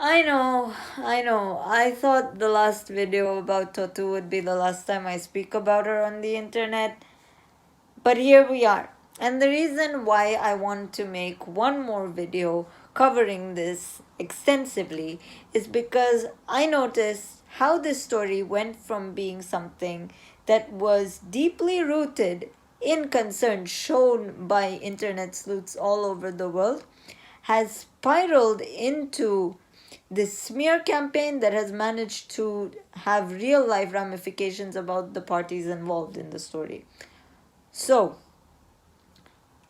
I know. I thought the last video about Totu would be the last time I speak about her on the internet, but here we are. And the reason why I want to make one more video covering this extensively is because I noticed how this story went from being something that was deeply rooted in concern shown by internet sleuths all over the world has spiraled into this smear campaign that has managed to have real life ramifications about the parties involved in the story. So,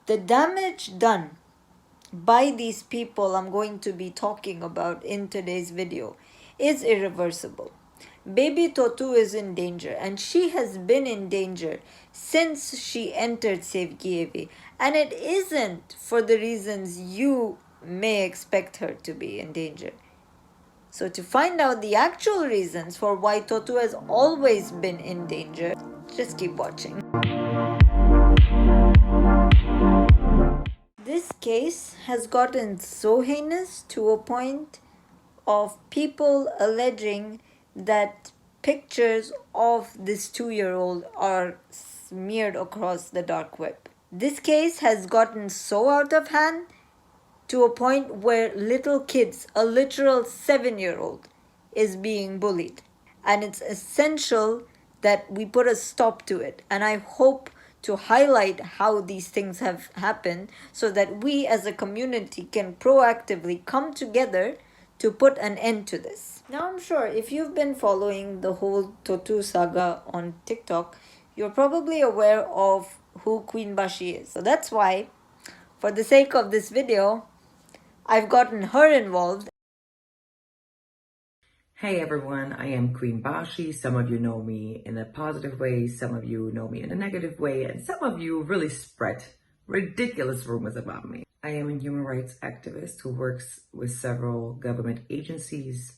the damage done by these people I'm going to be talking about in today's video is irreversible. Baby Totu is in danger, and she has been in danger since she entered Sevgievi, and it isn't for the reasons you may expect her to be in danger. So to find out the actual reasons for why Totu has always been in danger, just keep watching. This case has gotten so heinous to a point of people alleging that pictures of this 2-year-old are smeared across the dark web. This case has gotten so out of hand to a point where little kids, a literal 7-year-old, is being bullied. And it's essential that we put a stop to it. And I hope to highlight how these things have happened so that we as a community can proactively come together to put an end to this. Now, I'm sure if you've been following the whole Totu saga on TikTok, you're probably aware of who Queen Bashi is. So that's why, for the sake of this video, I've gotten her involved. Hey everyone, I am Queen Bashi. Some of you know me in a positive way, some of you know me in a negative way, and some of you really spread ridiculous rumors about me. I am a human rights activist who works with several government agencies.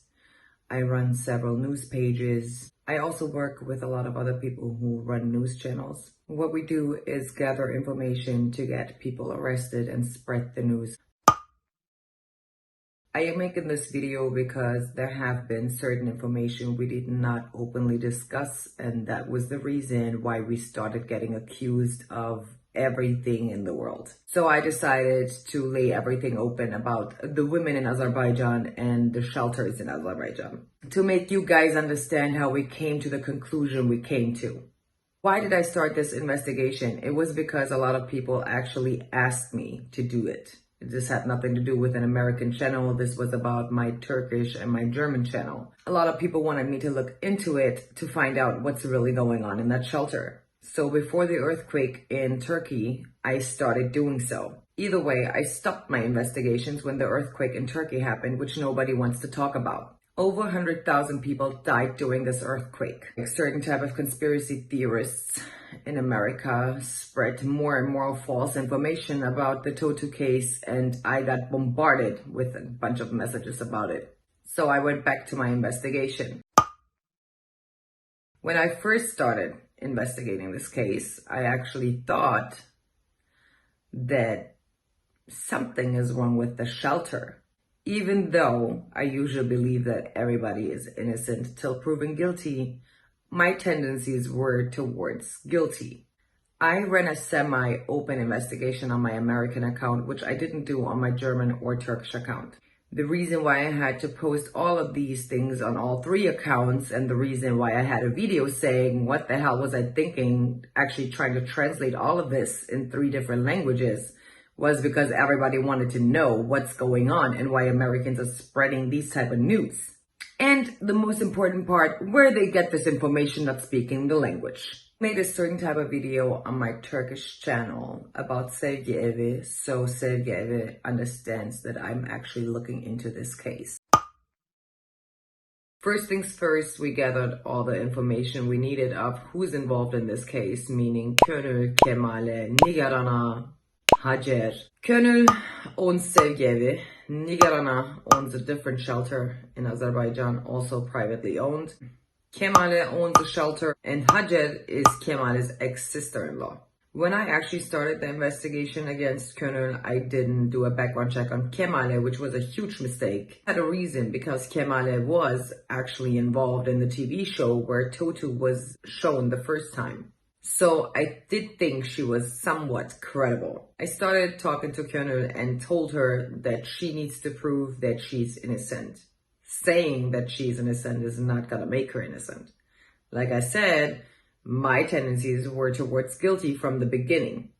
I run several news pages. I also work with a lot of other people who run news channels. What we do is gather information to get people arrested and spread the news. I am making this video because there have been certain information we did not openly discuss, and that was the reason why we started getting accused of everything in the world. So I decided to lay everything open about the women in Azerbaijan and the shelters in Azerbaijan to make you guys understand how we came to the conclusion we came to. Why did I start this investigation? It was because a lot of people actually asked me to do it. This had nothing to do with an American channel. This was about my Turkish and my German channel. A lot of people wanted me to look into it to find out what's really going on in that shelter. So before the earthquake in Turkey, I started doing so. Either way, I stopped my investigations when the earthquake in Turkey happened, which nobody wants to talk about. Over 100,000 people died during this earthquake. A certain type of conspiracy theorists in America spread more and more false information about the Totu case, and I got bombarded with a bunch of messages about it. So I went back to my investigation. When I first started investigating this case, I actually thought that something is wrong with the shelter. Even though I usually believe that everybody is innocent till proven guilty, my tendencies were towards guilty. I ran a semi-open investigation on my American account, which I didn't do on my German or Turkish account. The reason why I had to post all of these things on all 3 accounts, and the reason why I had a video saying what the hell was I thinking, actually trying to translate all of this in 3 different languages, was because everybody wanted to know what's going on and why Americans are spreading these type of news. And the most important part, where they get this information not speaking the language. I made a certain type of video on my Turkish channel about Sevgi Evi, so Sevgi Evi understands that I'm actually looking into this case. First things first, we gathered all the information we needed of who's involved in this case, meaning Könül, Kemale, Nigarana, Hacer. Könül owns Sevgi Evi. Nigarana owns a different shelter in Azerbaijan, also privately owned. Kemale owns a shelter, and Hacer is Kemale's ex-sister-in-law. When I actually started the investigation against Colonel, I didn't do a background check on Kemale, which was a huge mistake. I had a reason, because Kemale was actually involved in the TV show where Totu was shown the first time. So I did think she was somewhat credible. I started talking to Colonel and told her that she needs to prove that she's innocent. Saying that she's innocent is not gonna make her innocent. Like I said, my tendencies were towards guilty from the beginning.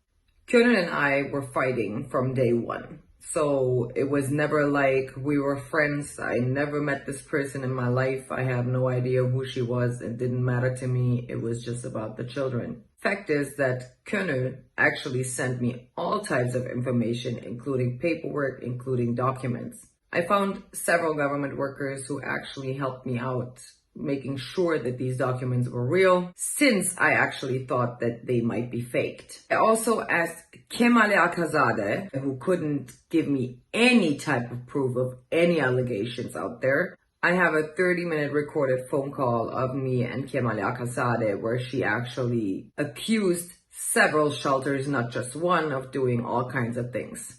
Colonel and I were fighting from day one. So it was never like we were friends. I never met this person in my life. I have no idea who she was. It didn't matter to me. It was just about the children. Fact is that Colonel actually sent me all types of information, including paperwork, including documents. I found several government workers who actually helped me out, making sure that these documents were real, since I actually thought that they might be faked. I also asked Kemale Akazadeh, who couldn't give me any type of proof of any allegations out there. I have a 30-minute recorded phone call of me and Kemale Akazadeh where she actually accused several shelters, not just one, of doing all kinds of things.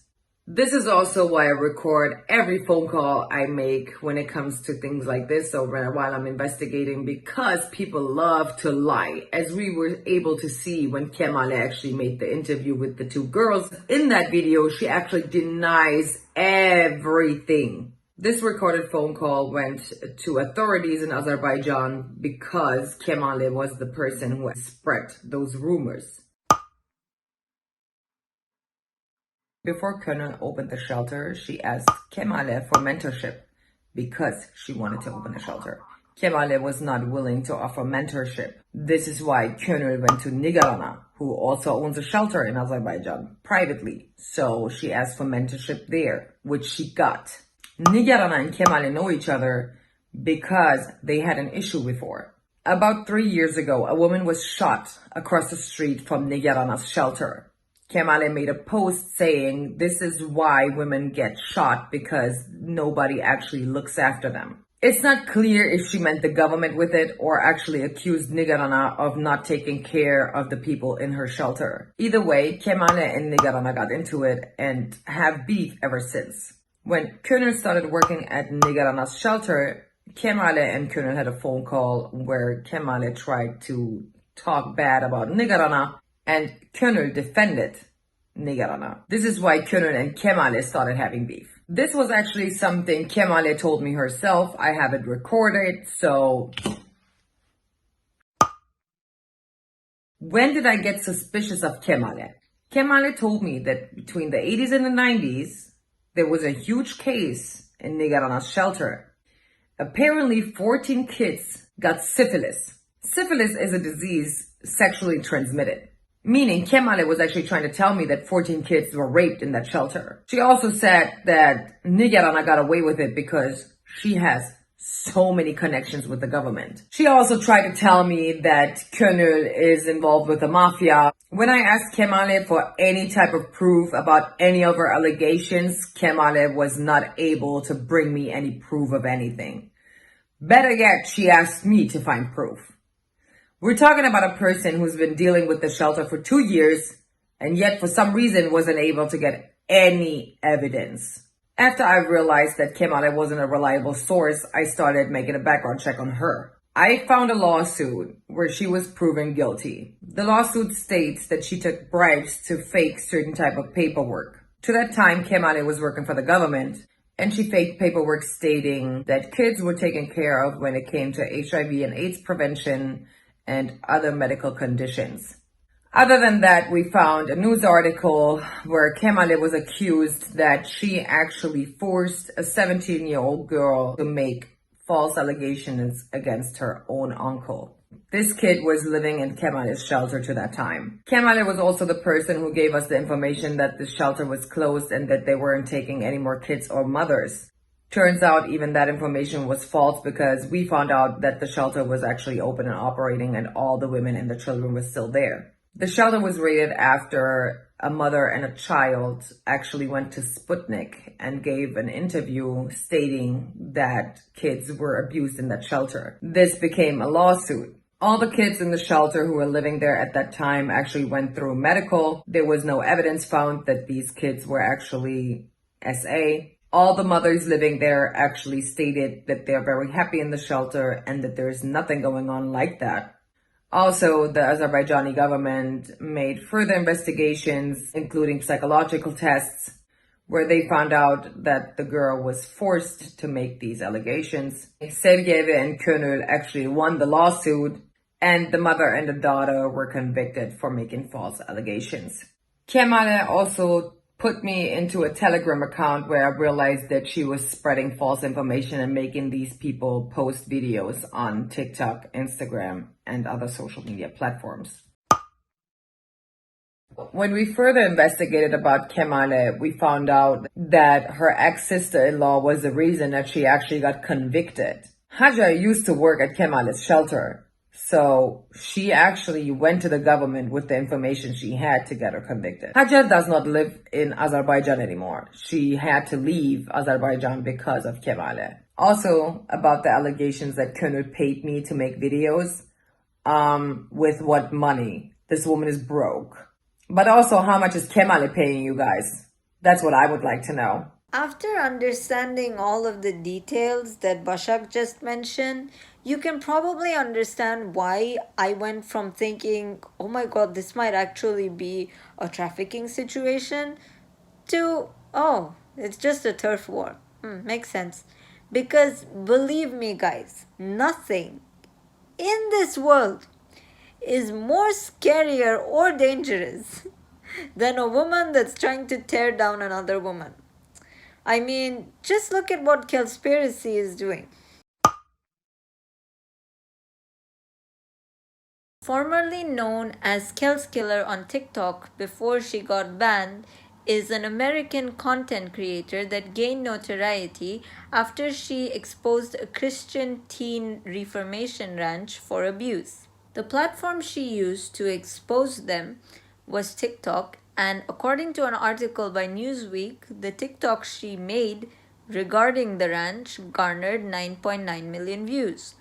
This is also why I record every phone call I make when it comes to things like this, or while I'm investigating, because people love to lie. As we were able to see when Kemale actually made the interview with the two girls, in that video, she actually denies everything. This recorded phone call went to authorities in Azerbaijan because Kemale was the person who spread those rumors. Before Colonel opened the shelter, she asked Kemale for mentorship because she wanted to open a shelter. Kemale was not willing to offer mentorship. This is why Colonel went to Nigarana, who also owns a shelter in Azerbaijan, privately. So she asked for mentorship there, which she got. Nigarana and Kemale know each other because they had an issue before. About 3 years ago, a woman was shot across the street from Nigarana's shelter. Kemale made a post saying this is why women get shot, because nobody actually looks after them. It's not clear if she meant the government with it or actually accused Nigarana of not taking care of the people in her shelter. Either way, Kemale and Nigarana got into it and have beef ever since. When Colonel started working at Nigarana's shelter, Kemale and Colonel had a phone call where Kemale tried to talk bad about Nigarana, and Colonel defended Nigarana. This is why Colonel and Kemale started having beef. This was actually something Kemale told me herself. I have it recorded, so... When did I get suspicious of Kemale? Kemale told me that between the 80s and the 90s, there was a huge case in Nigarana's shelter. Apparently, 14 kids got syphilis. Syphilis is a disease sexually transmitted. Meaning Kemale was actually trying to tell me that 14 kids were raped in that shelter. She also said that Nigarana got away with it because she has so many connections with the government. She also tried to tell me that Colonel is involved with the mafia. When I asked Kemale for any type of proof about any of her allegations, Kemale was not able to bring me any proof of anything. Better yet, she asked me to find proof. We're talking about a person who's been dealing with the shelter for 2 years and yet for some reason wasn't able to get any evidence. After I realized that Kemale wasn't a reliable source, I started making a background check on her. I found a lawsuit where she was proven guilty. The lawsuit states that she took bribes to fake certain type of paperwork. To that time, Kemale was working for the government, and she faked paperwork stating that kids were taken care of when it came to HIV and AIDS prevention and other medical conditions. Other than that, we found a news article where Kemale was accused that she actually forced a 17-year-old girl to make false allegations against her own uncle. This kid was living in Kemale's shelter to that time. Kemale was also the person who gave us the information that the shelter was closed and that they weren't taking any more kids or mothers. Turns out even that information was false, because we found out that the shelter was actually open and operating and all the women and the children were still there. The shelter was raided after a mother and a child actually went to Sputnik and gave an interview stating that kids were abused in that shelter. This became a lawsuit. All the kids in the shelter who were living there at that time actually went through medical. There was no evidence found that these kids were actually SA. All the mothers living there actually stated that they're very happy in the shelter and that there's nothing going on like that. Also, the Azerbaijani government made further investigations, including psychological tests, where they found out that the girl was forced to make these allegations. Sergeyeva and Könül actually won the lawsuit, and the mother and the daughter were convicted for making false allegations. Kemale also put me into a Telegram account where I realized that she was spreading false information and making these people post videos on TikTok, Instagram, and other social media platforms. When we further investigated about Kemale, we found out that her ex-sister-in-law was the reason that she actually got convicted. Hajar used to work at Kemale's shelter, so she actually went to the government with the information she had to get her convicted. Hajar does not live in Azerbaijan anymore. She had to leave Azerbaijan because of Kemale. Also, about the allegations that Könül paid me to make videos, with what money? This woman is broke. But also, how much is Kemale paying you guys? That's what I would like to know. After understanding all of the details that Bashak just mentioned, you can probably understand why I went from thinking, oh my god, this might actually be a trafficking situation, to, oh, it's just a turf war. Makes sense. Because believe me, guys, nothing in this world is more scarier or dangerous than a woman that's trying to tear down another woman. I mean, just look at what conspiracy is doing. Formerly known as Kels Killer on TikTok before she got banned, is an American content creator that gained notoriety after she exposed a Christian teen Reformation ranch for abuse. The platform she used to expose them was TikTok, and according to an article by Newsweek, the TikTok she made regarding the ranch garnered 9.9 million views.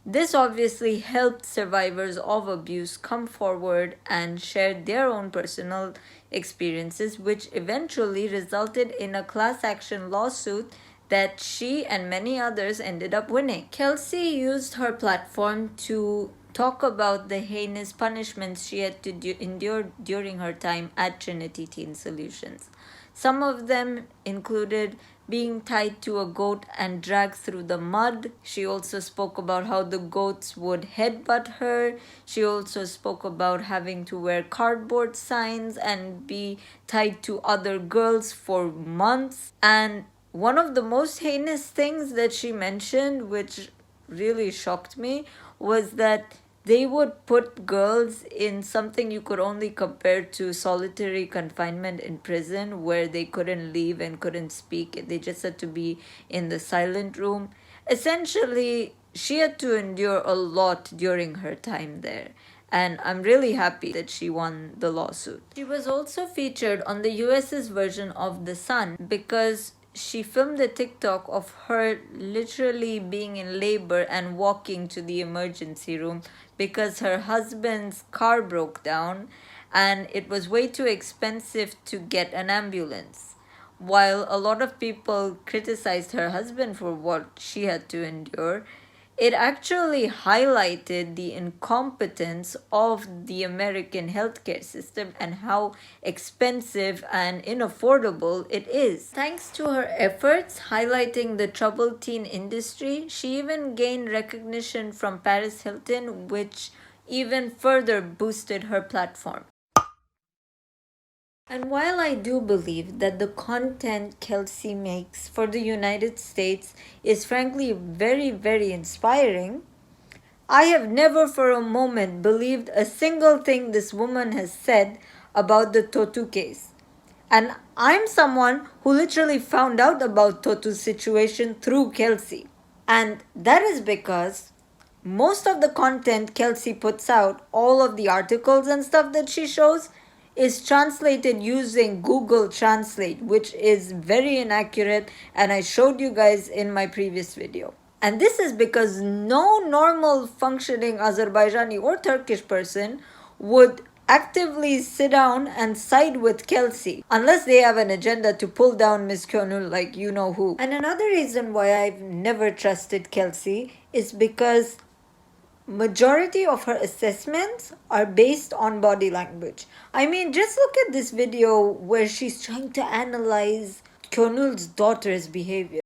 This obviously helped survivors of abuse come forward and share their own personal experiences, which eventually resulted in a class action lawsuit that she and many others ended up winning. Kelsey used her platform to talk about the heinous punishments she had to endure during her time at Trinity Teen Solutions. Some of them included being tied to a goat and dragged through the mud. She also spoke about how the goats would headbutt her. She also spoke about having to wear cardboard signs and be tied to other girls for months. And one of the most heinous things that she mentioned, which really shocked me, was that they would put girls in something you could only compare to solitary confinement in prison, where they couldn't leave and couldn't speak. They just had to be in the silent room. Essentially, she had to endure a lot during her time there. And I'm really happy that she won the lawsuit. She was also featured on the US's version of The Sun because she filmed a TikTok of her literally being in labor and walking to the emergency room because her husband's car broke down and it was way too expensive to get an ambulance. While a lot of people criticized her husband for what she had to endure, it actually highlighted the incompetence of the American healthcare system and how expensive and unaffordable it is. Thanks to her efforts highlighting the troubled teen industry, she even gained recognition from Paris Hilton, which even further boosted her platform. And while I do believe that the content Kelsey makes for the United States is frankly very, very inspiring, I have never for a moment believed a single thing this woman has said about the Totu case. And I'm someone who literally found out about Totu's situation through Kelsey. And that is because most of the content Kelsey puts out, all of the articles and stuff that she shows, is translated using Google Translate, which is very inaccurate, and I showed you guys in my previous video. And this is because no normal functioning Azerbaijani or Turkish person would actively sit down and side with Kelsey unless they have an agenda to pull down Miss Könül like you know who. And another reason why I've never trusted Kelsey is because majority of her assessments are based on body language. I mean, just look at this video where she's trying to analyze Könül's daughter's behavior.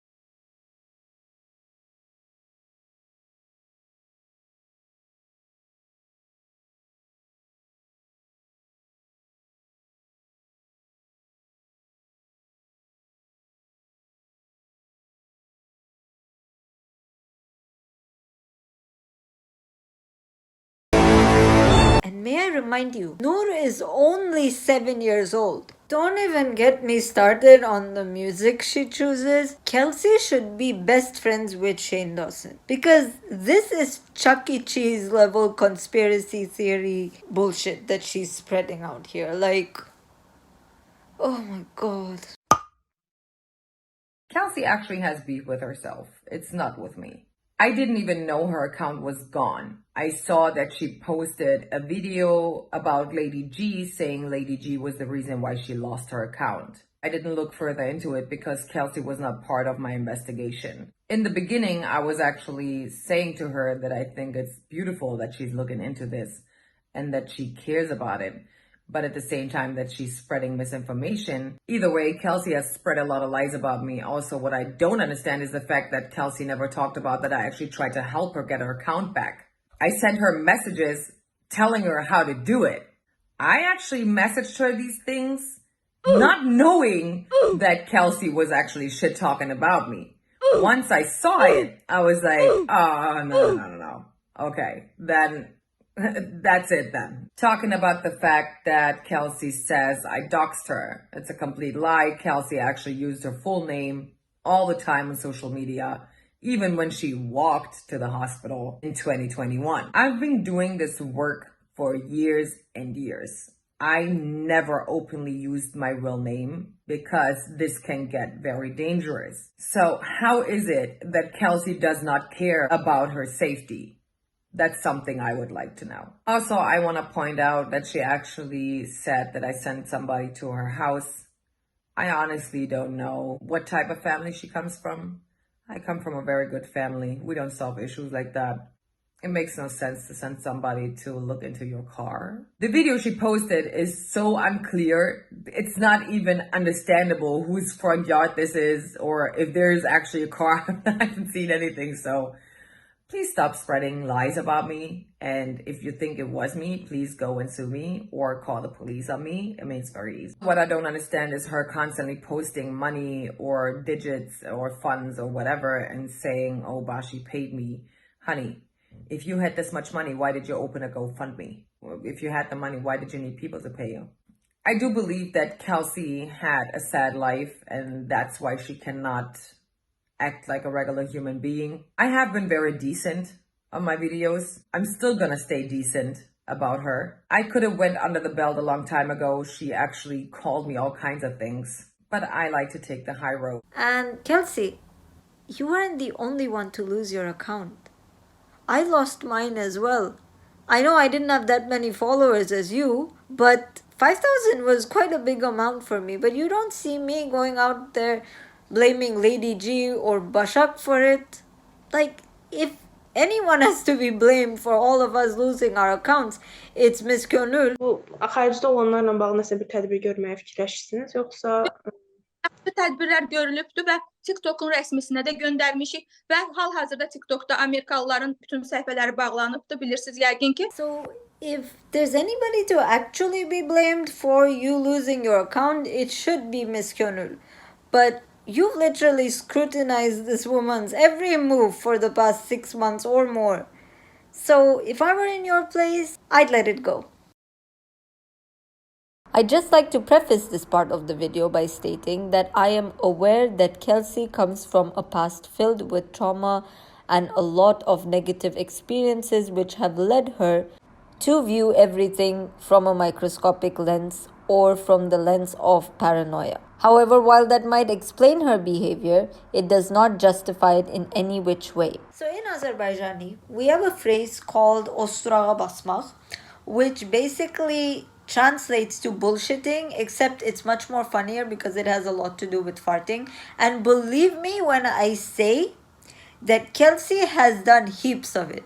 And may I remind you, Noor is only 7 years old. Don't even get me started on the music she chooses. Kelsey should be best friends with Shane Dawson. Because this is Chuck E. Cheese level conspiracy theory bullshit that she's spreading out here. Like, oh my god. Kelsey actually has beef with herself. It's not with me. I didn't even know her account was gone. I saw that she posted a video about Lady G saying Lady G was the reason why she lost her account. I didn't look further into it because Kelsey was not part of my investigation. In the beginning, I was actually saying to her that I think it's beautiful that she's looking into this and that she cares about it, but at the same time that she's spreading misinformation. Either way, Kelsey has spread a lot of lies about me. Also, what I don't understand is the fact that Kelsey never talked about that I actually tried to help her get her account back. I sent her messages telling her how to do it. I actually messaged her these things not knowing that Kelsey was actually shit talking about me. Once I saw it, I was like, oh, no. Okay, then that's it then. Talking about the fact that Kelsey says I doxed her. It's a complete lie. Kelsey actually used her full name all the time on social media, even when she walked to the hospital in 2021. I've been doing this work for years and years. I never openly used my real name because this can get very dangerous. So how is it that Kelsey does not care about her safety? That's something I would like to know. Also, I want to point out that she actually said that I sent somebody to her house. I honestly don't know what type of family she comes from. I come from a very good family. We don't solve issues like that. It makes no sense to send somebody to look into your car. The video she posted is so unclear. It's not even understandable whose front yard this is or if there's actually a car. I haven't seen anything, so please stop spreading lies about me. And if you think it was me, please go and sue me or call the police on me. I mean, it's very easy. What I don't understand is her constantly posting money or digits or funds or whatever and saying, oh, Bashi paid me. Honey, if you had this much money, why did you open a GoFundMe? If you had the money, why did you need people to pay you? I do believe that Kelsey had a sad life and that's why she cannot act like a regular human being. I have been very decent on my videos. I'm still gonna stay decent about her. I could have went under the belt a long time ago. She actually called me all kinds of things, but I like to take the high road. And Kelsey, you weren't the only one to lose your account. I lost mine as well. I know I didn't have that many followers as you, but 5,000 was quite a big amount for me. But you don't see me going out there blaming Lady G or Bashak for it. Like, if anyone has to be blamed for all of us losing our accounts, it's Miss Könül. Bu xaricdə olanlarla bağlı nəsə bir tədbir görməyə fikirləşirsiniz, yoxsa tədbirlər görülübdür və TikTok'un rəsmisinə də göndərmişik və hal-hazırda TikTok'da Amerikalıların bütün səhifələri bağlanıbdır, bilirsiniz yəqin ki. So, if there's anybody to actually be blamed for you losing your account, it should be Miss Könül. But you've literally scrutinized this woman's every move for the past 6 months or more. So, if I were in your place, I'd let it go. I'd just like to preface this part of the video by stating that I am aware that Kelsey comes from a past filled with trauma and a lot of negative experiences which have led her to view everything from a microscopic lens or from the lens of paranoia. However, while that might explain her behavior, it does not justify it in any which way. So in Azerbaijani, we have a phrase called "osturağa basmak," which basically translates to bullshitting, except it's much more funnier because it has a lot to do with farting. And believe me when I say that Kelsey has done heaps of it.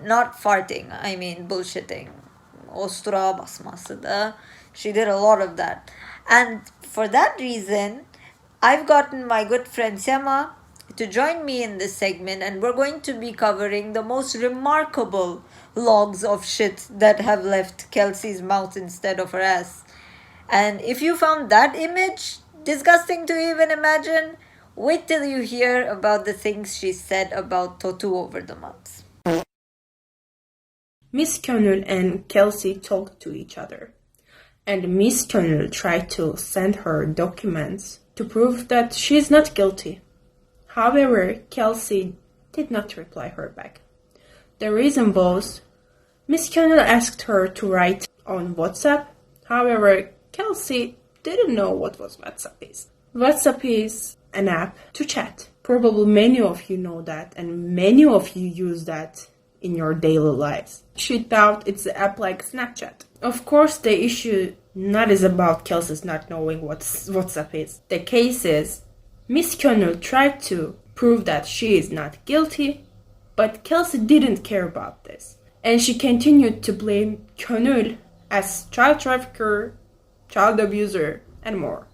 Not farting, I mean bullshitting. Ostura basması da. She did a lot of that. And for that reason, I've gotten my good friend Sema to join me in this segment, and we're going to be covering the most remarkable logs of shit that have left Kelsey's mouth instead of her ass. And if you found that image disgusting to even imagine, wait till you hear about the things she said about Totu over the months. Miss Könül and Kelsey talked to each other, and Miss Könül tried to send her documents to prove that she is not guilty. However, Kelsey did not reply her back. The reason was, Miss Könül asked her to write on WhatsApp. However, Kelsey didn't know what was WhatsApp is. WhatsApp is an app to chat. Probably many of you know that, and many of you use that in your daily lives. She thought it's an app like Snapchat. Of course, the issue not is about Kelsey's not knowing what WhatsApp is. The case is, Miss Könül tried to prove that she is not guilty, but Kelsey didn't care about this. And she continued to blame Könül as child trafficker, child abuser, and more.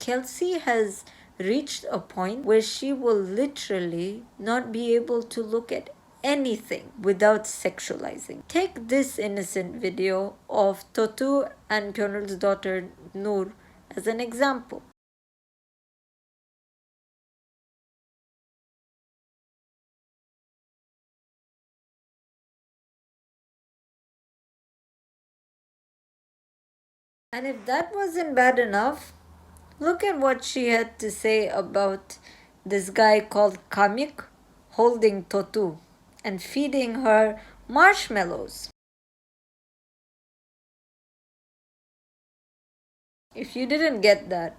Kelsey has reached a point where she will literally not be able to look at anything without sexualizing. Take this innocent video of Totu and Könül's daughter Nur as an example. And if that wasn't bad enough, look at what she had to say about this guy called Kamik holding Totu and feeding her marshmallows. If you didn't get that,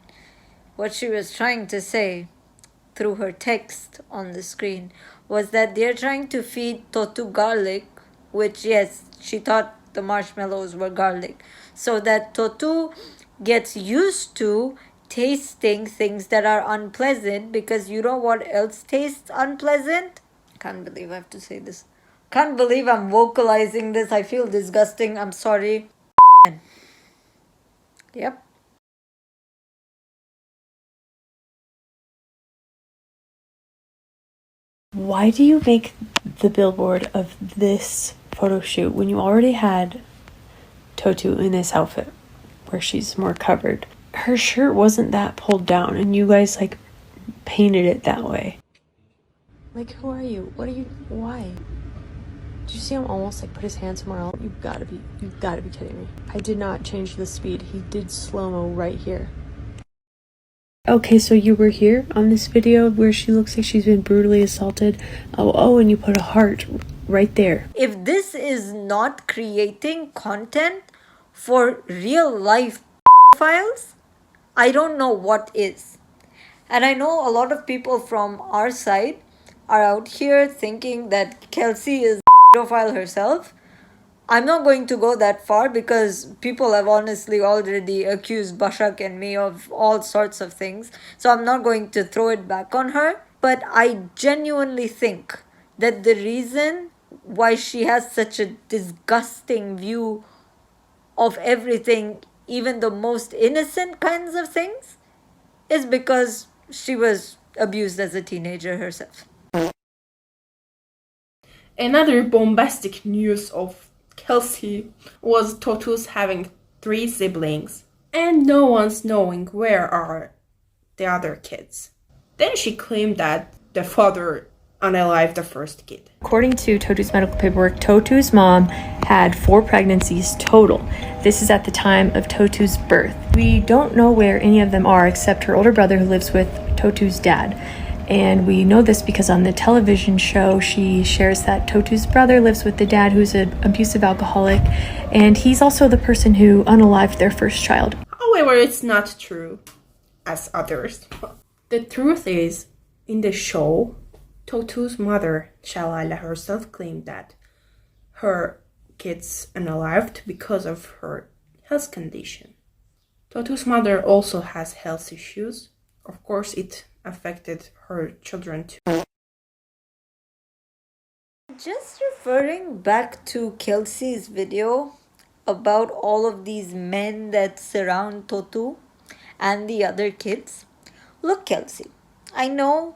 what she was trying to say through her text on the screen was that they're trying to feed Totu garlic, which, yes, she thought the marshmallows were garlic, so that Totu gets used to tasting things that are unpleasant, because you know what else tastes unpleasant? Can't believe I have to say this. Can't believe I'm vocalizing this. I feel disgusting. I'm sorry. Yep. Why do you make the billboard of this photo shoot when you already had Totu in this outfit where she's more covered? Her shirt wasn't that pulled down and you guys like painted it that way. Like, who are you? What are you? Why? Did you see him almost like put his hand somewhere else? You've got to be kidding me. I did not change the speed. He did slow-mo right here. Okay, so you were here on this video where she looks like she's been brutally assaulted. Oh, and you put a heart right there. If this is not creating content for real life files, I don't know what is. And I know a lot of people from our side are out here thinking that Kelsey is a pedophile herself. I'm not going to go that far because people have honestly already accused Bashak and me of all sorts of things. So I'm not going to throw it back on her. But I genuinely think that the reason why she has such a disgusting view of everything, even the most innocent kinds of things, is because she was abused as a teenager herself. Another bombastic news of Kelsey was Totu's having 3 siblings and no one's knowing where are the other kids. Then she claimed that the father unalived the first kid. According to Totu's medical paperwork, Totu's mom had 4 pregnancies total. This is at the time of Totu's birth. We don't know where any of them are except her older brother who lives with Totu's dad. And we know this because on the television show, she shares that Totu's brother lives with the dad, who's an abusive alcoholic, and he's also the person who unalived their first child. However, it's not true as others. The truth is, in the show, Totu's mother, Shalala herself, claimed that her kids unalived because of her health condition. Totu's mother also has health issues. Of course, it affected her children too. Just referring back to Kelsey's video about all of these men that surround Totu and the other kids. Look, Kelsey, I know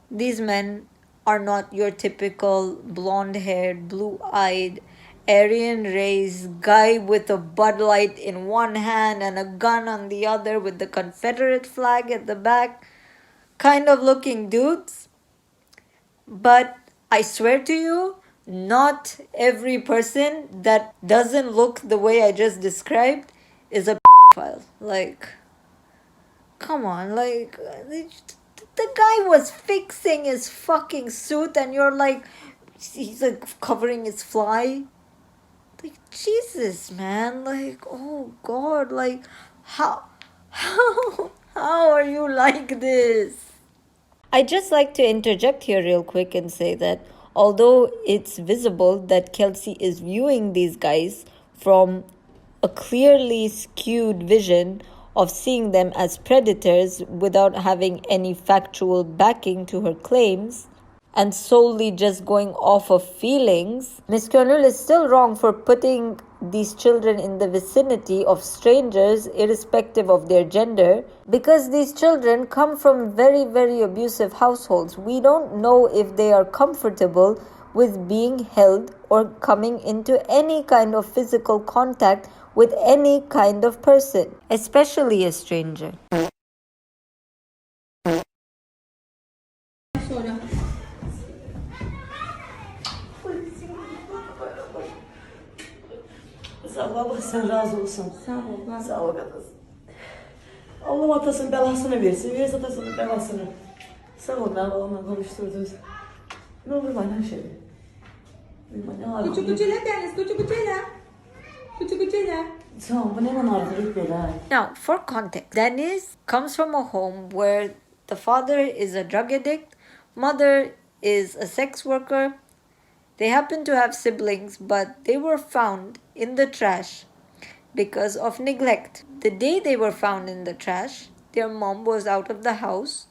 these men are not your typical blonde-haired, blue-eyed, Aryan race guy with a Bud Light in one hand and a gun on the other with the Confederate flag at the back kind of looking dudes. But I swear to you, not every person that doesn't look the way I just described is a pedophile. Like, come on, like, the guy was fixing his fucking suit and you're like, he's like covering his fly. Like, Jesus, man, like, oh God, like, how are you like this? I'd just like to interject here real quick and say that although it's visible that Kelsey is viewing these guys from a clearly skewed vision of seeing them as predators without having any factual backing to her claims and solely just going off of feelings, Ms. Könül is still wrong for putting these children in the vicinity of strangers irrespective of their gender, because these children come from very, very abusive households. We don't know if they are comfortable with being held or coming into any kind of physical contact with any kind of person, especially a stranger. Allah sen razı olsun. Sağ ol. Sağ ol kadın. Allah atasının belasını versin. Versin atasının belasını. Sağ ol ben babamla konuşturdunuz. Ne olur bana şey. Küçük küçüyle Deniz, küçük küçüyle. Küçük küçüyle. Sağ ol. Bu ne bana artık böyle. Now, for context, Deniz comes from a home where the father is a drug addict, mother is a sex worker. They happen to have siblings, but they were found in the trash because of neglect. The day they were found in the trash, their mom was out of the house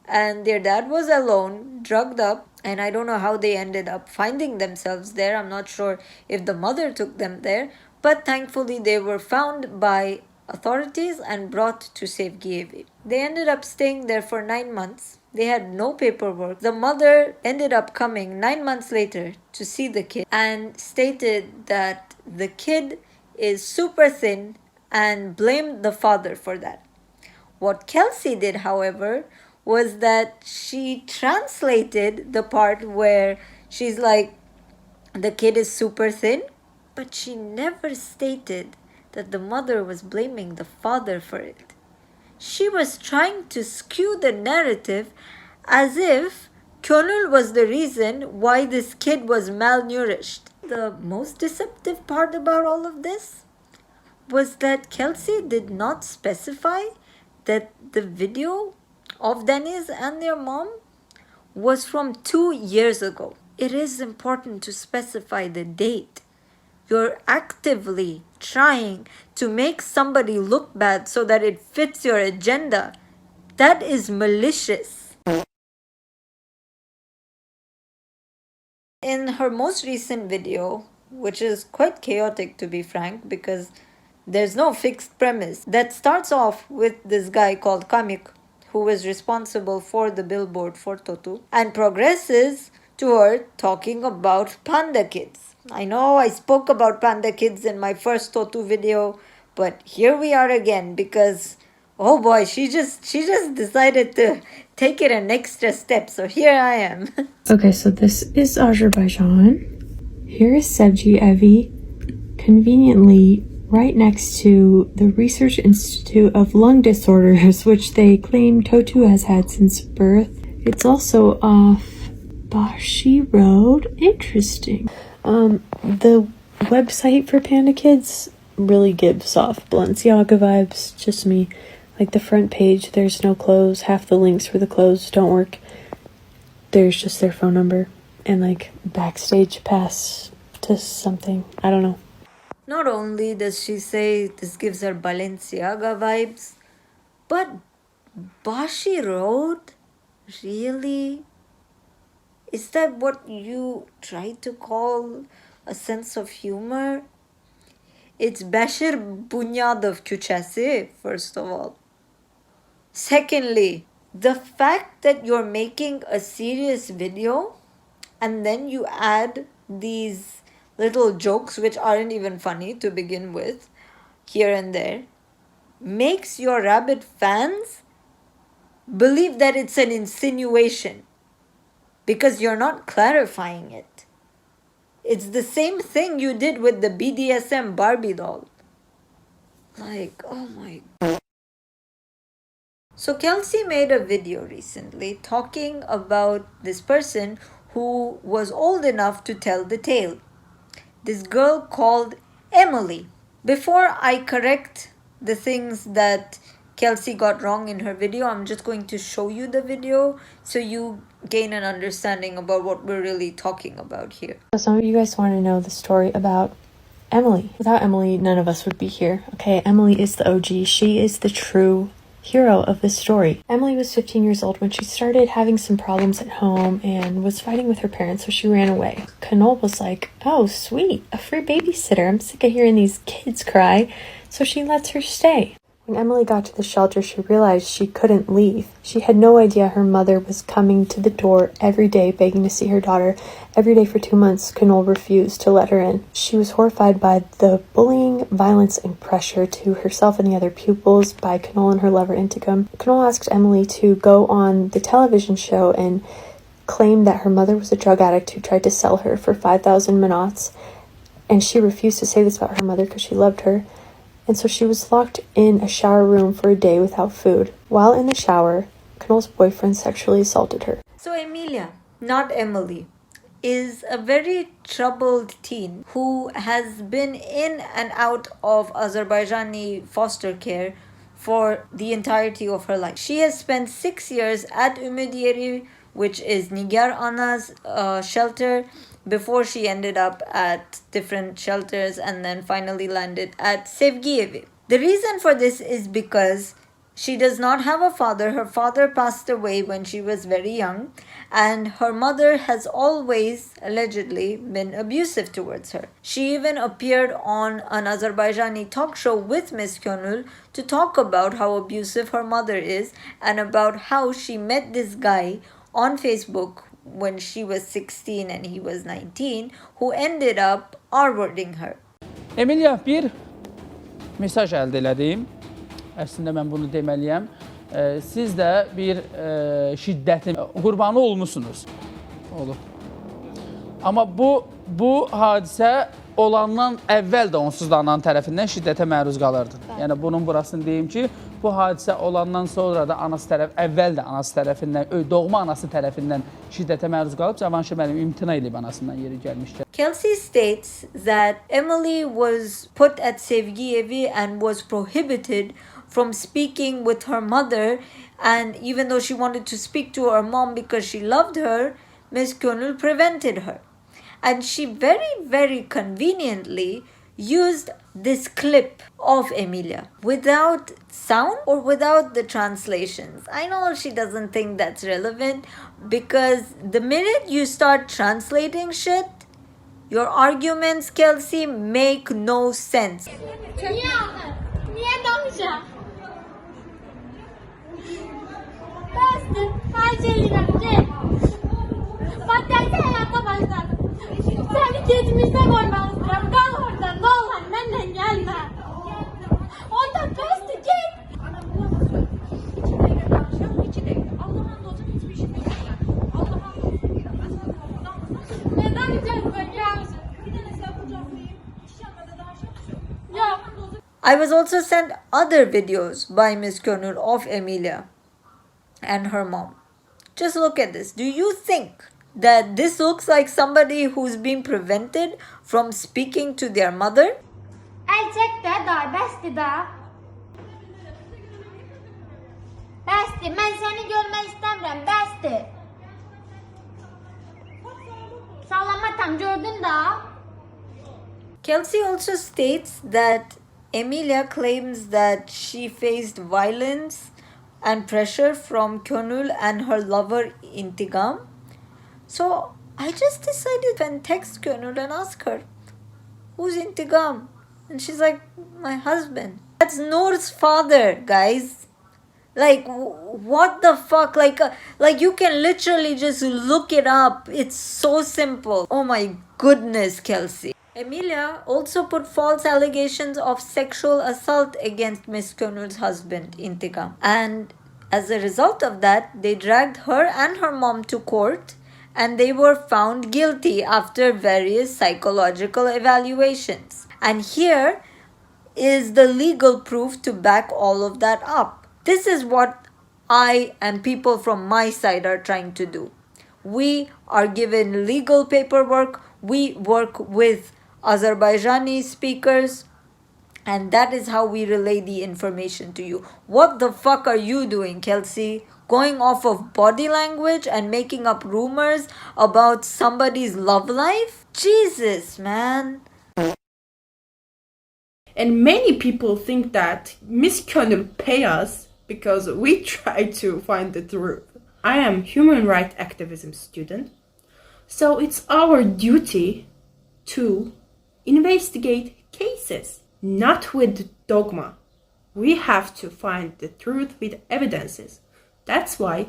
and their dad was alone, drugged up, and I don't know how they ended up finding themselves there. I'm not sure if the mother took them there, but thankfully they were found by authorities and brought to Sevgiyevi. They ended up staying there for 9 months. They had no paperwork. The mother ended up coming 9 months later to see the kid and stated that the kid is super thin and blamed the father for that. What Kelsey did, however, was that she translated the part where she's like, the kid is super thin, but she never stated that the mother was blaming the father for it. She was trying to skew the narrative as if Könül was the reason why this kid was malnourished. The most deceptive part about all of this was that Kelsey did not specify that the video of Deniz and their mom was from 2 years ago. It is important to specify the date. You're actively trying to make somebody look bad so that it fits your agenda. That is malicious. In her most recent video, which is quite chaotic to be frank because there's no fixed premise, that starts off with this guy called Kamik, who is responsible for the billboard for Totu, and progresses to her talking about panda kids. I know I spoke about panda kids in my first Totu video, but here we are again because, oh boy, she just decided to take it an extra step. So here I am. Okay, so this is Azerbaijan. Here is Sevgi Evi, conveniently right next to the Research Institute of Lung Disorders, which they claim Totu has had since birth. It's also off Bashi Road. Interesting. The website for Panda Kids really gives off Balenciaga vibes. Just me. Like the front page, there's no clothes. Half the links for the clothes don't work. There's just their phone number and like backstage pass to something. I don't know. Not only does she say this gives her Balenciaga vibes, but Bashi Road? Really? Is that what you try to call a sense of humor? It's Bashir Bunyadov Küçesi, first of all. Secondly, the fact that you're making a serious video and then you add these little jokes which aren't even funny to begin with, here and there, makes your rabid fans believe that it's an insinuation because you're not clarifying it. It's the same thing you did with the BDSM Barbie doll. Like, oh my. So Kelsey made a video recently talking about this person who was old enough to tell the tale. This girl called Emily. Before I correct the things that Kelsey got wrong in her video, I'm just going to show you the video so you gain an understanding about what we're really talking about here. So some of you guys want to know the story about Emily. Without Emily, none of us would be here. Okay, Emily is the OG. She is the true hero of this story. Emily was 15 years old when she started having some problems at home and was fighting with her parents, so she ran away. Kanol was like, oh sweet, a free babysitter. I'm sick of hearing these kids cry, so she lets her stay. When Emily got to the shelter, she realized she couldn't leave. She had no idea her mother was coming to the door every day begging to see her daughter. Every day for 2 months, Kanol refused to let her in. She was horrified by the bullying, violence, and pressure to herself and the other pupils by Kanol and her lover Intigam. Kanol asked Emily to go on the television show and claim that her mother was a drug addict who tried to sell her for 5,000 manats, and she refused to say this about her mother because she loved her. And so she was locked in a shower room for a day without food. While in the shower, Kanol's boyfriend sexually assaulted her. So Emilia, not Emily, is a very troubled teen who has been in and out of Azerbaijani foster care for the entirety of her life. She has spent 6 years at Ümidyeri, which is Nigar Ana's shelter, before she ended up at different shelters and then finally landed at Sevgi Evi. The reason for this is because she does not have a father. Her father passed away when she was very young, and her mother has always allegedly been abusive towards her. She even appeared on an Azerbaijani talk show with Miss Könül to talk about how abusive her mother is and about how she met this guy on Facebook when she was 16 and he was 19, who ended up R-wording her. Emilia, bir mesaj əldə elədim. Əslində mən bunu deməliyəm. Siz də bir şiddətin qurbanı olmusunuz. Olub. Amma bu hadisə olandan əvvəl də onsuz da ananın tərəfindən şiddətə məruz qalırdı. Yəni bunun burasını deyim ki, bu hadisə olandan sonra da əvvəl də anası tərəfindən, doğma anası tərəfindən şiddətə məruz qalıb, Cavanşir müəllim imtina edib anasından yeri gəlmişdir. Kelsey states that Emily was put at Sevgi Evi and was prohibited from speaking with her mother, and even though she wanted to speak to her mom because she loved her, Miss Könül prevented her. And she very, very conveniently used this clip of Emilia without sound or without the translations. I know she doesn't think that's relevant because the minute you start translating shit, your arguments, Kelsey, make no sense. Seni kedimizde koymalısın. Kal oradan. Ne olur benimle gelme. Ondan besti git. Neden gideceğiz ben gelmişim? Yok. I was also sent other videos by Miss Könül of Emilia and her mom Just look at this. Do you think that this looks like somebody who's being prevented from speaking to their mother? El çek de daha, bəsdir da. Bəsdir, mən səni görmək istəmirəm, bəsdir. Salamatam, gördün da. Kelsey also states that Emilia claims that she faced violence and pressure from Könül and her lover Intigam. So I just decided to text Könül and ask her, who's Intigam? And she's like, my husband. That's Noor's father, guys. Like, what the fuck? Like you can literally just look it up. It's so simple. Oh my goodness, Kelsey. Emilia also put false allegations of sexual assault against Miss Könül's husband, Intigam. And as a result of that, they dragged her and her mom to court, and they were found guilty after various psychological evaluations. And here is the legal proof to back all of that up. This is what I and people from my side are trying to do. We are given legal paperwork. We work with Azerbaijani speakers, and that is how we relay the information to you. What the fuck are you doing, Kelsey? Going off of body language and making up rumors about somebody's love life? Jesus, man. And many people think that Miss Könül pay us because we try to find the truth. I am human rights activism student, so it's our duty to investigate cases, not with dogma. We have to find the truth with evidences. That's why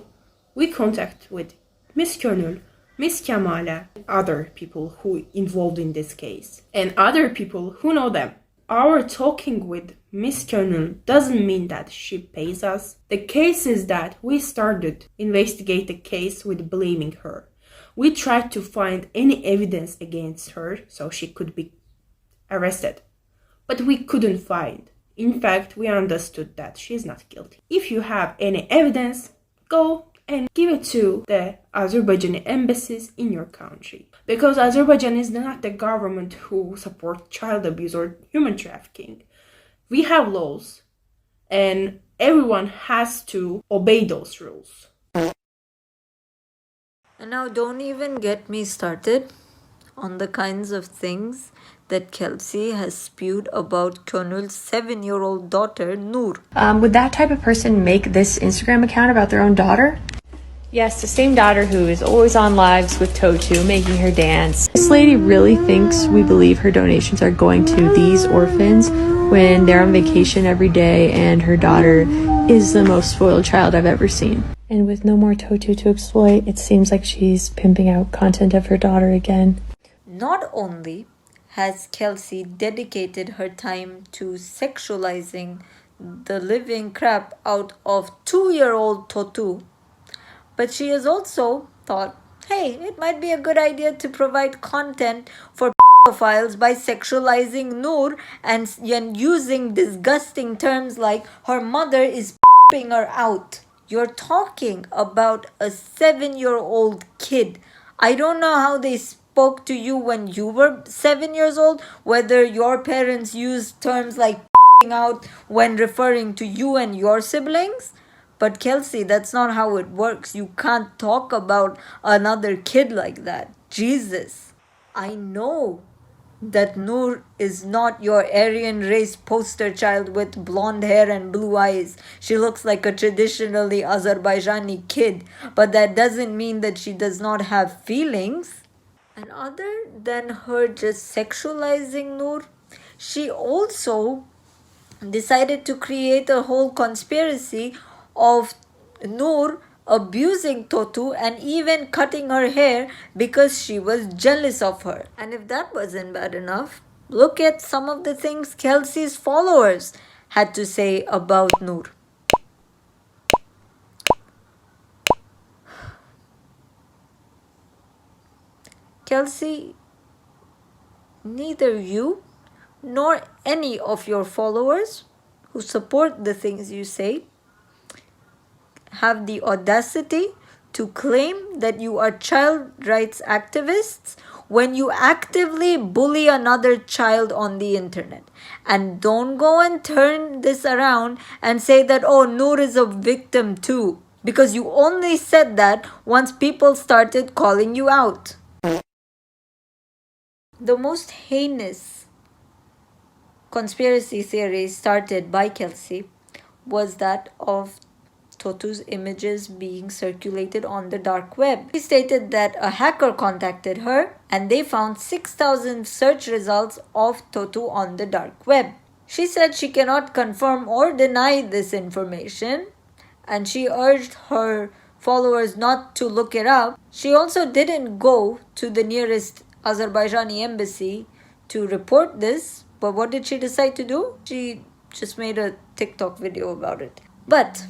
we contact with Miss Könül, Miss Kamala, other people who involved in this case, and other people who know them. Our talking with Miss Könül doesn't mean that she pays us. The case is that we started investigate the case with blaming her. We tried to find any evidence against her so she could be arrested, but we couldn't find. In fact, we understood that she's not guilty. If you have any evidence, go and give it to the Azerbaijani embassies in your country. Because Azerbaijan is not the government who supports child abuse or human trafficking. We have laws, and everyone has to obey those rules. And now don't even get me started on the kinds of things that Kelsey has spewed about Könül's 7-year-old daughter, Noor. Would that type of person make this Instagram account about their own daughter? Yes, the same daughter who is always on lives with Totu, making her dance. This lady really thinks we believe her donations are going to these orphans when they're on vacation every day and her daughter is the most spoiled child I've ever seen. And with no more Totu to exploit, it seems like she's pimping out content of her daughter again. Not only has Kelsey dedicated her time to sexualizing the living crap out of 2-year-old Totu, but she has also thought, hey, it might be a good idea to provide content for pedophiles by sexualizing Noor and using disgusting terms like her mother is p***ing her out. You're talking about a 7-year-old kid. I don't know how they spoke to you when you were 7 years old, whether your parents used terms like p***ing out when referring to you and your siblings. But Kelsey, that's not how it works. You can't talk about another kid like that. Jesus. I know that Noor is not your Aryan race poster child with blonde hair and blue eyes. She looks like a traditionally Azerbaijani kid. But that doesn't mean that she does not have feelings. And other than her just sexualizing Noor, she also decided to create a whole conspiracy of Noor abusing Totu and even cutting her hair because she was jealous of her. And if that wasn't bad enough, look at some of the things Kelsey's followers had to say about Noor. Kelsey, neither you nor any of your followers who support the things you say have the audacity to claim that you are child rights activists when you actively bully another child on the internet. And don't go and turn this around and say that, oh, Noor is a victim too, because you only said that once people started calling you out. The most heinous conspiracy theory started by Kelsey was that of Totu's images being circulated on the dark web. She stated that a hacker contacted her and they found 6,000 search results of Totu on the dark web. She said she cannot confirm or deny this information, and she urged her followers not to look it up. She also didn't go to the nearest Azerbaijani embassy to report this, but what did she decide to do? She just made a TikTok video about it. But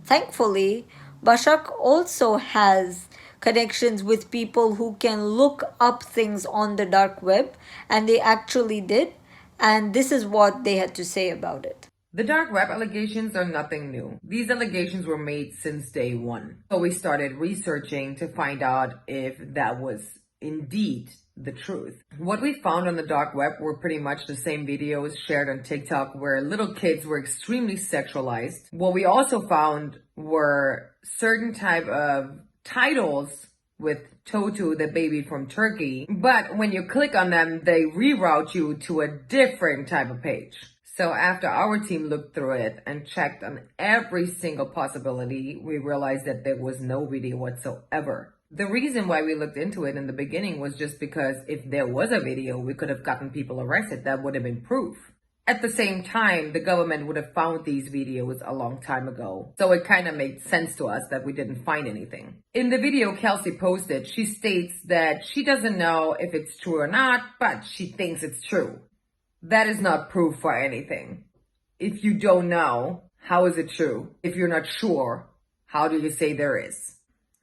thankfully, Başak also has connections with people who can look up things on the dark web, and they actually did, and this is what they had to say about it. The dark web allegations are nothing new. These allegations were made since day one. So we started researching to find out if that was indeed the truth. What we found on the dark web were pretty much the same videos shared on TikTok where little kids were extremely sexualized. What we also found were certain type of titles with Totu, the baby from Turkey, but when you click on them, they reroute you to a different type of page. So after our team looked through it and checked on every single possibility, we realized that there was no video whatsoever. The reason why we looked into it in the beginning was just because if there was a video, we could have gotten people arrested. That would have been proof. At the same time, the government would have found these videos a long time ago. So it kind of made sense to us that we didn't find anything. In the video Kelsey posted, she states that she doesn't know if it's true or not, but she thinks it's true. That is not proof for anything. If you don't know, how is it true? If you're not sure, how do you say there is?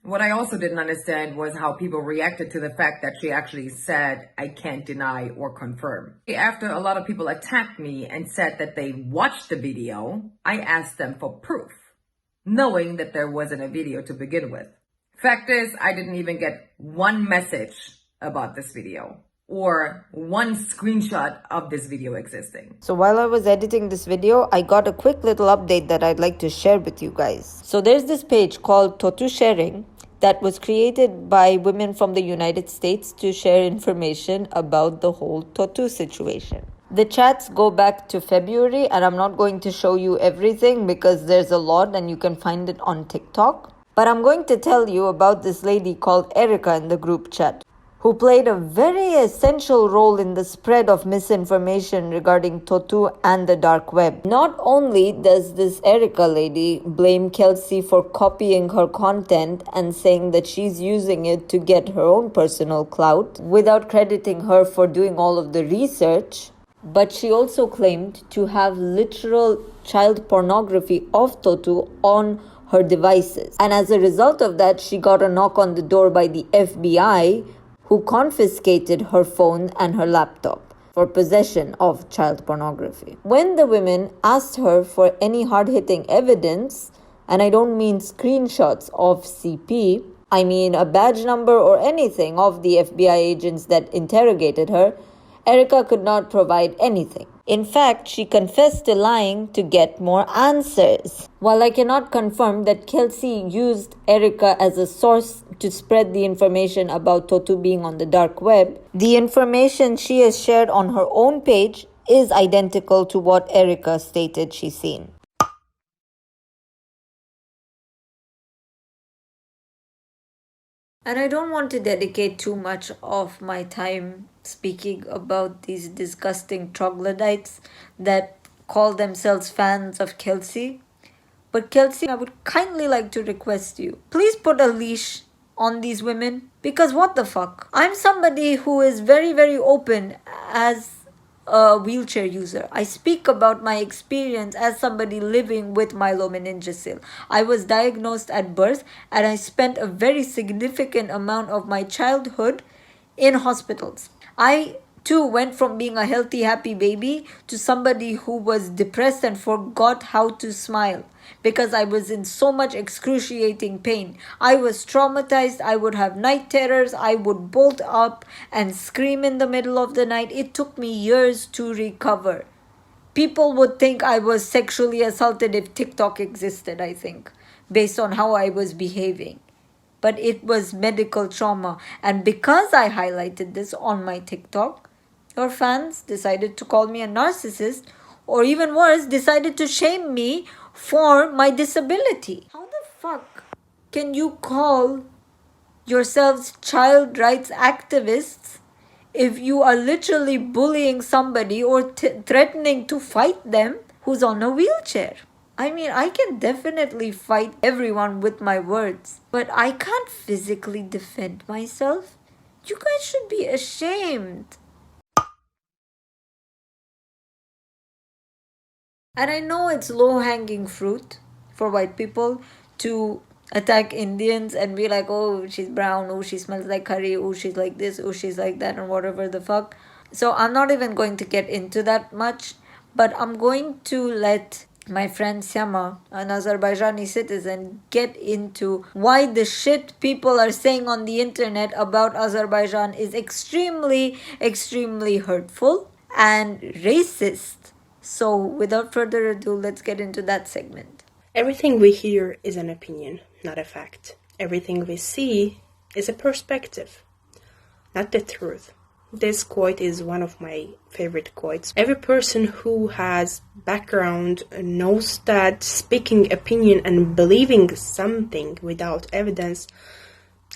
What I also didn't understand was how people reacted to the fact that she actually said, I can't deny or confirm. After a lot of people attacked me and said that they watched the video, I asked them for proof, knowing that there wasn't a video to begin with. Fact is, I didn't even get one message about this video or one screenshot of this video existing. So while I was editing this video, I got a quick little update that I'd like to share with you guys. So there's this page called Totu Sharing that was created by women from the United States to share information about the whole Totu situation. The chats go back to February, and I'm not going to show you everything because there's a lot and you can find it on TikTok. But I'm going to tell you about this lady called Erica in the group chat, who played a very essential role in the spread of misinformation regarding Totu and the dark web. Not only does this Erica lady blame Kelsey for copying her content and saying that she's using it to get her own personal clout, without crediting her for doing all of the research, but she also claimed to have literal child pornography of Totu on her devices. And as a result of that, she got a knock on the door by the FBI, who confiscated her phone and her laptop for possession of child pornography. When the women asked her for any hard-hitting evidence, and I don't mean screenshots of CP, I mean a badge number or anything of the FBI agents that interrogated her, Erica could not provide anything. In fact, she confessed to lying to get more answers. While I cannot confirm that Kelsey used Erica as a source to spread the information about Totu being on the dark web, the information she has shared on her own page is identical to what Erica stated she's seen. And I don't want to dedicate too much of my time speaking about these disgusting troglodytes that call themselves fans of Kelsey. But Kelsey, I would kindly like to request you, please put a leash on these women, because what the fuck? I'm somebody who is very, very open as a wheelchair user. I speak about my experience as somebody living with myelomeningocele. I was diagnosed at birth, and I spent a very significant amount of my childhood in hospitals. I too went from being a healthy, happy baby to somebody who was depressed and forgot how to smile because I was in so much excruciating pain. I was traumatized. I would have night terrors. I would bolt up and scream in the middle of the night. It took me years to recover. People would think I was sexually assaulted if TikTok existed, I think, based on how I was behaving. But it was medical trauma. And because I highlighted this on my TikTok, your fans decided to call me a narcissist, or even worse, decided to shame me for my disability. How the fuck can you call yourselves child rights activists if you are literally bullying somebody or threatening to fight them who's on a wheelchair? I mean, I can definitely fight everyone with my words, but I can't physically defend myself. You guys should be ashamed. And I know it's low-hanging fruit for white people to attack Indians and be like, oh, she's brown, oh, she smells like curry, oh, she's like this, oh, she's like that, and whatever the fuck. So I'm not even going to get into that much, but I'm going to let my friend Syama, an Azerbaijani citizen, get into why the shit people are saying on the internet about Azerbaijan is extremely, extremely hurtful and racist. So without further ado, let's get into that segment. Everything we hear is an opinion, not a fact. Everything we see is a perspective, not the truth. This quote is one of my favorite quotes. Every person who has background knows that speaking opinion and believing something without evidence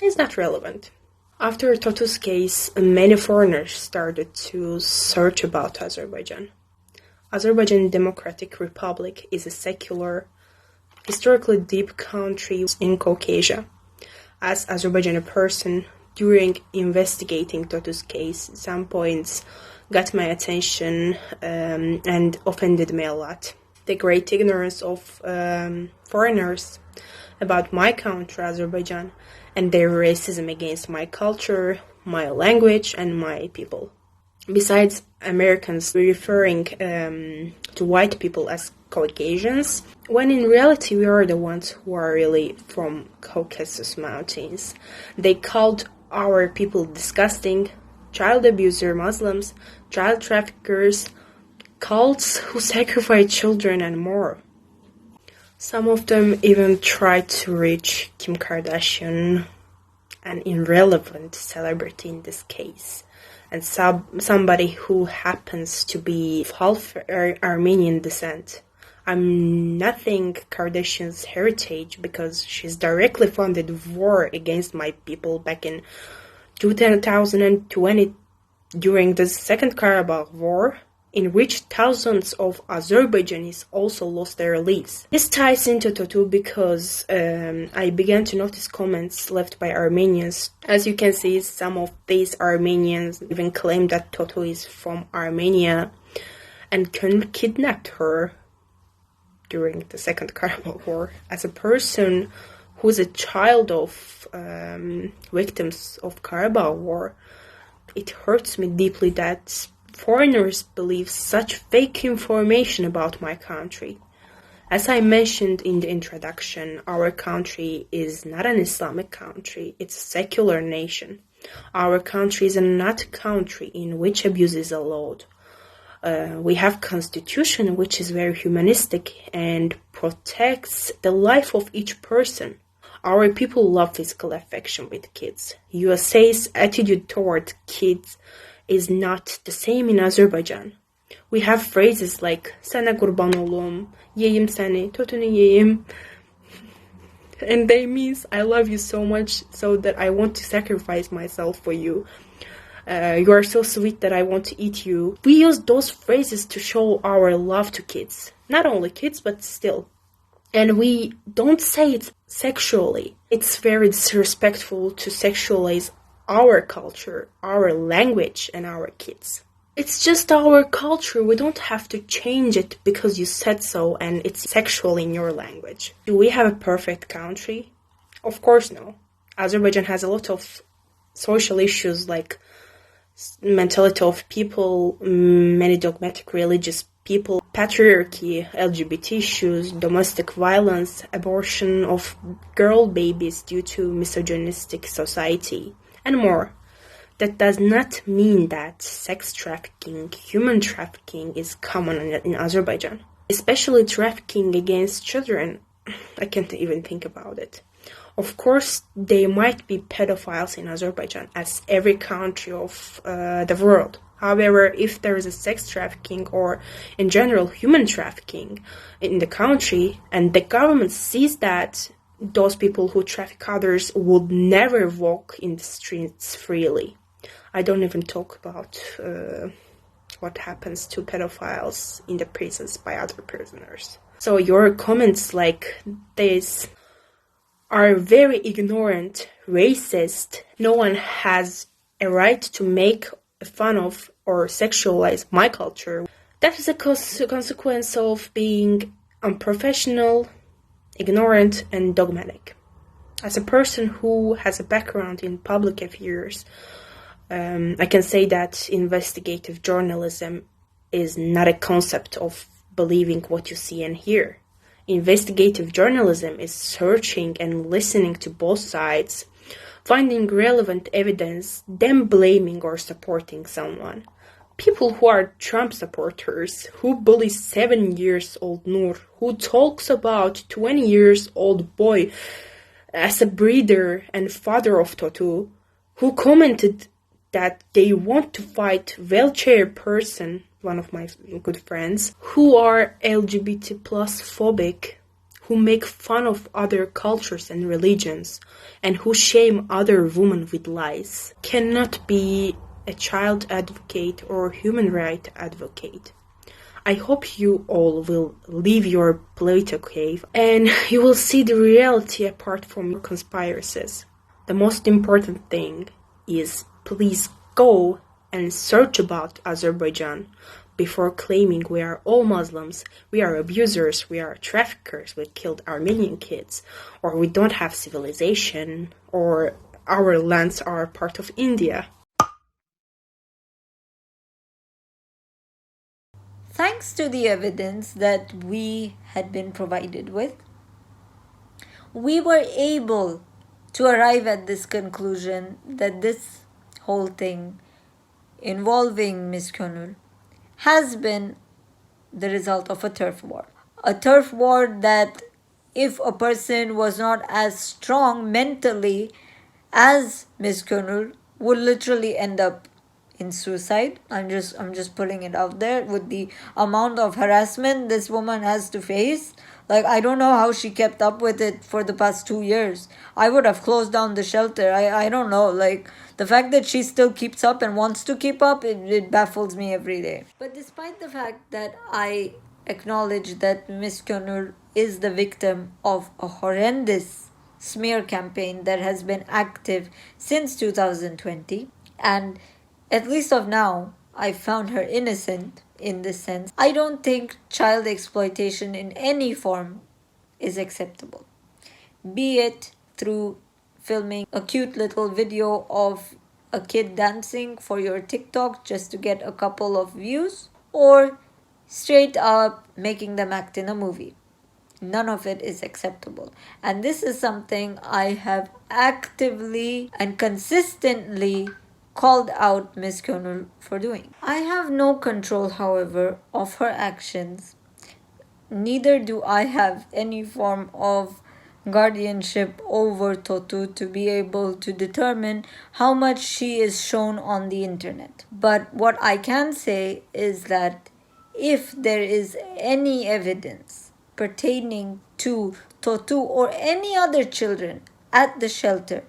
is not relevant. After Totu's case, many foreigners started to search about Azerbaijan. Azerbaijan Democratic Republic is a secular, historically deep country in Caucasia. As Azerbaijani person, during investigating Totu's case, some points got my attention and offended me a lot. The great ignorance of foreigners about my country, Azerbaijan, and their racism against my culture, my language, and my people. Besides Americans referring to white people as Caucasians, when in reality we are the ones who are really from Caucasus Mountains. They called our people disgusting, child abuser Muslims, child traffickers, cults who sacrifice children, and more. Some of them even tried to reach Kim Kardashian, an irrelevant celebrity in this case, and somebody who happens to be of half Armenian descent. I'm nothing Kardashian's heritage because she's directly funded war against my people back in 2020 during the Second Karabakh War, in which thousands of Azerbaijanis also lost their lives. This ties into Totu because I began to notice comments left by Armenians. As you can see, some of these Armenians even claim that Totu is from Armenia and kidnapped her during the Second Karabakh War. As a person who's a child of victims of Karabakh War, it hurts me deeply that foreigners believe such fake information about my country. As I mentioned in the introduction, our country is not an Islamic country, it's a secular nation. Our country is not a country in which abuse is allowed. We have constitution which is very humanistic and protects the life of each person. Our people love physical affection with kids. USA's attitude toward kids is not the same in Azerbaijan. We have phrases like "Sana kurban olum," "Yeyim seni," "Totunu yeyim," and they means I love you so much, so that I want to sacrifice myself for you. You are so sweet that I want to eat you. We use those phrases to show our love to kids. Not only kids, but still. And we don't say it sexually. It's very disrespectful to sexualize our culture, our language, and our kids. It's just our culture. We don't have to change it because you said so and it's sexual in your language. Do we have a perfect country? Of course no. Azerbaijan has a lot of social issues like mentality of people, many dogmatic religious people, patriarchy, LGBT issues, domestic violence, abortion of girl babies due to misogynistic society, and more. That does not mean that sex trafficking, human trafficking is common in Azerbaijan. Especially trafficking against children. I can't even think about it. Of course, there might be pedophiles in Azerbaijan, as every country of the world. However, if there is a sex trafficking or, in general, human trafficking in the country, and the government sees that, those people who traffic others would never walk in the streets freely. I don't even talk about what happens to pedophiles in the prisons by other prisoners. So your comments like this are very ignorant, racist. No one has a right to make fun of or sexualize my culture. That is a consequence of being unprofessional, ignorant, and dogmatic. As a person who has a background in public affairs, I can say that investigative journalism is not a concept of believing what you see and hear. Investigative journalism is searching and listening to both sides, finding relevant evidence, then blaming or supporting someone. People who are Trump supporters, who bully 7-year-old Noor, who talks about 20-year-old boy as a breeder and father of Totu, who commented that they want to fight wheelchair person, one of my good friends, who are LGBT plus phobic, who make fun of other cultures and religions, and who shame other women with lies, cannot be a child advocate or human rights advocate. I hope you all will leave your political cave and you will see the reality apart from conspiracies. The most important thing is please go and search about Azerbaijan before claiming we are all Muslims, we are abusers, we are traffickers, we killed Armenian kids, or we don't have civilization, or our lands are part of India. Thanks to the evidence that we had been provided with, we were able to arrive at this conclusion that this whole thing involving Miss Könül has been the result of a turf war. A turf war that if a person was not as strong mentally as Miss Könül would literally end up in suicide. I'm just putting it out there with the amount of harassment this woman has to face. Like, I don't know how she kept up with it for the past 2 years. I would have closed down the shelter. I don't know. Like, the fact that she still keeps up and wants to keep up, it baffles me every day. But despite the fact that I acknowledge that Miss Könül is the victim of a horrendous smear campaign that has been active since 2020, and at least of now, I found her innocent in this sense. I don't think child exploitation in any form is acceptable. Be it through filming a cute little video of a kid dancing for your TikTok just to get a couple of views, or straight up making them act in a movie. None of it is acceptable. And this is something I have actively and consistently called out Miss Könül for doing. I have no control, however, of her actions. Neither do I have any form of guardianship over Totu to be able to determine how much she is shown on the internet. But what I can say is that if there is any evidence pertaining to Totu or any other children at the shelter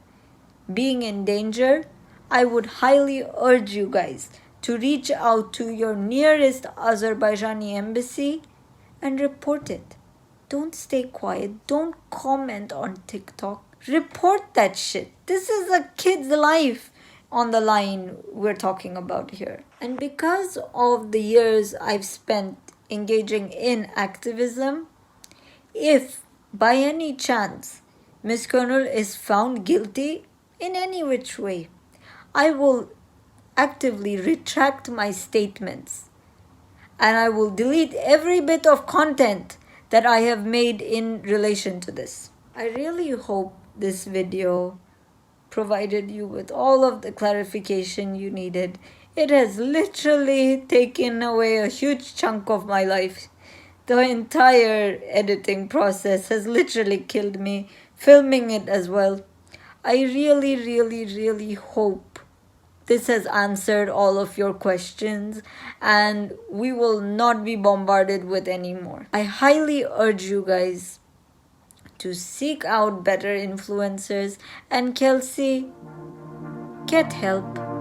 being in danger, I would highly urge you guys to reach out to your nearest Azerbaijani embassy and report it. Don't stay quiet. Don't comment on TikTok. Report that shit. This is a kid's life on the line we're talking about here. And because of the years I've spent engaging in activism, if by any chance Miss Könül is found guilty in any which way, I will actively retract my statements, and I will delete every bit of content that I have made in relation to this. I really hope this video provided you with all of the clarification you needed. It has literally taken away a huge chunk of my life. The entire editing process has literally killed me, filming it as well. I really hope this has answered all of your questions and we will not be bombarded with any more. I highly urge you guys to seek out better influencers, and Kelsey, get help.